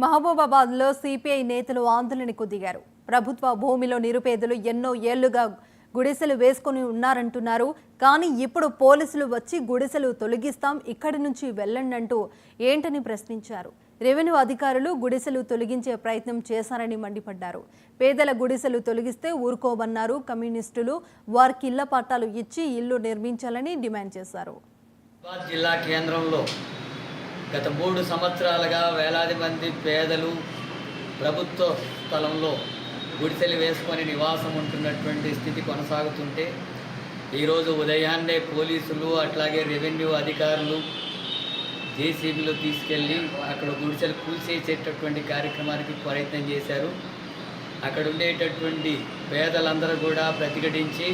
మహబూబాబాద్లో CPI నేతలు ఆందోళనకు దిగారు. ప్రభుత్వ భూమిలో నిరుపేదలు ఎన్నో ఏళ్లుగా గుడిసెలు వేసుకుని ఉన్నారంటున్నారు. కానీ ఇప్పుడు పోలీసులు వచ్చి గుడిసెలు తొలగిస్తాం, ఇక్కడి నుంచి వెళ్ళండి అంటూ ఏంటని ప్రశ్నించారు. రెవెన్యూ అధికారులు గుడిసెలు తొలగించే ప్రయత్నం చేశారని మండిపడ్డారు. పేదల గుడిసెలు తొలగిస్తే ఊరుకోవన్నారు. కమ్యూనిస్టులు వారికి ఇళ్ల పట్టాలు ఇచ్చి ఇల్లు నిర్మించాలని డిమాండ్ చేశారు. జిల్లా కేంద్రంలో గత 3 సంవత్సరాలుగా వేలాది మంది పేదలు ప్రభుత్వ స్థలంలో గుడిసెలు వేసుకొని నివాసం ఉంటున్నటువంటి స్థితి కొనసాగుతుంటే ఈరోజు ఉదయాన్నే పోలీసులు అట్లాగే రెవెన్యూ అధికారులు జేసీబీలో తీసుకెళ్ళి అక్కడ గుడిసెలు కూల్చేసేటటువంటి కార్యక్రమానికి ప్రయత్నం చేశారు. అక్కడ ఉండేటటువంటి పేదలందరూ కూడా ప్రతిఘటించి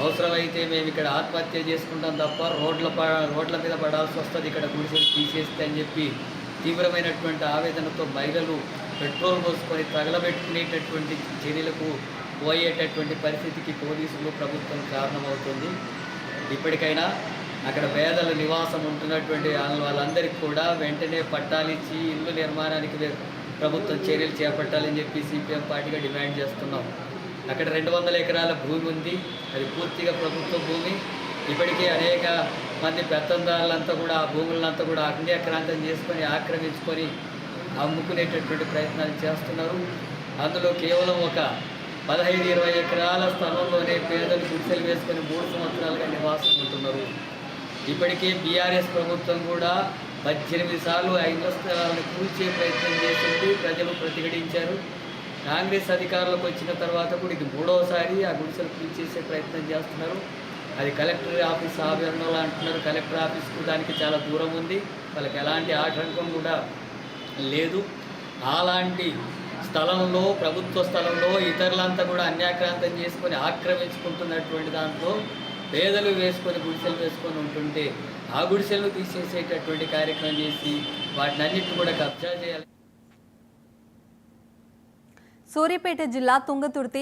అవసరమైతే మేము ఇక్కడ ఆత్మహత్య చేసుకుంటాం తప్ప రోడ్ల మీద పడాల్సి వస్తుంది, ఇక్కడ గుడిసెలు తీసేస్తే అని చెప్పి తీవ్రమైనటువంటి ఆవేదనతో మహిళలు పెట్రోల్ పోసుకొని తగలబెట్టుకునేటటువంటి చర్యలకు పోయేటటువంటి పరిస్థితికి పోలీసులు ప్రభుత్వం కారణమవుతుంది. ఇప్పటికైనా అక్కడ పేదలు నివాసం ఉంటున్నటువంటి వాళ్ళందరికీ కూడా వెంటనే పట్టాలిచ్చి ఇల్లు నిర్మాణానికి ప్రభుత్వం చర్యలు చేపట్టాలని చెప్పి సిపిఎం పార్టీగా డిమాండ్ చేస్తున్నాం. అక్కడ 200 ఎకరాల భూమి ఉంది, అది పూర్తిగా ప్రభుత్వ భూమి. ఇప్పటికే అనేక మంది పెత్తందారులంతా కూడా ఆ భూములంతా కూడా అన్యాక్రాంతం చేసుకొని ఆక్రమించుకొని అమ్ముకునేటటువంటి ప్రయత్నాలు చేస్తున్నారు. అందులో కేవలం ఒక 15-20 ఎకరాల స్థలంలోనే పేదలు గుడిసెలు వేసుకొని 3 సంవత్సరాలుగా నివాసం ఉంటున్నారు. ఇప్పటికే బీఆర్ఎస్ ప్రభుత్వం కూడా 18 సార్లు ఆ ఇళ్ల స్థలాలను కూల్చే ప్రయత్నం చేసింది, ప్రజలు ప్రతిఘటించారు. కాంగ్రెస్ అధికారులకు వచ్చిన తర్వాత కూడా ఇది 3వసారి ఆ గుడిసెలు కూల్చేసే ప్రయత్నం చేస్తున్నారు. అది కలెక్టర్ ఆఫీస్ ఆవరణలో అంటున్నారు. కలెక్టర్ ఆఫీస్కు దానికి చాలా దూరం ఉంది, వాళ్ళకి ఎలాంటి ఆటంకం కూడా లేదు. అలాంటి స్థలంలో ప్రభుత్వ స్థలంలో ఇతరులంతా కూడా అన్యాక్రాంతం చేసుకొని ఆక్రమించుకుంటున్నటువంటి దాంట్లో పేదలు వేసుకొని గుడిసెలు వేసుకొని ఉంటుంటే ఆ గుడిసెలు తీసేసేటటువంటి కార్యక్రమం చేసి వాటిని అన్నింటిని కూడా కబ్జా చేయాలి. సూర్యాపేట జిల్లా తుంగతుర్తి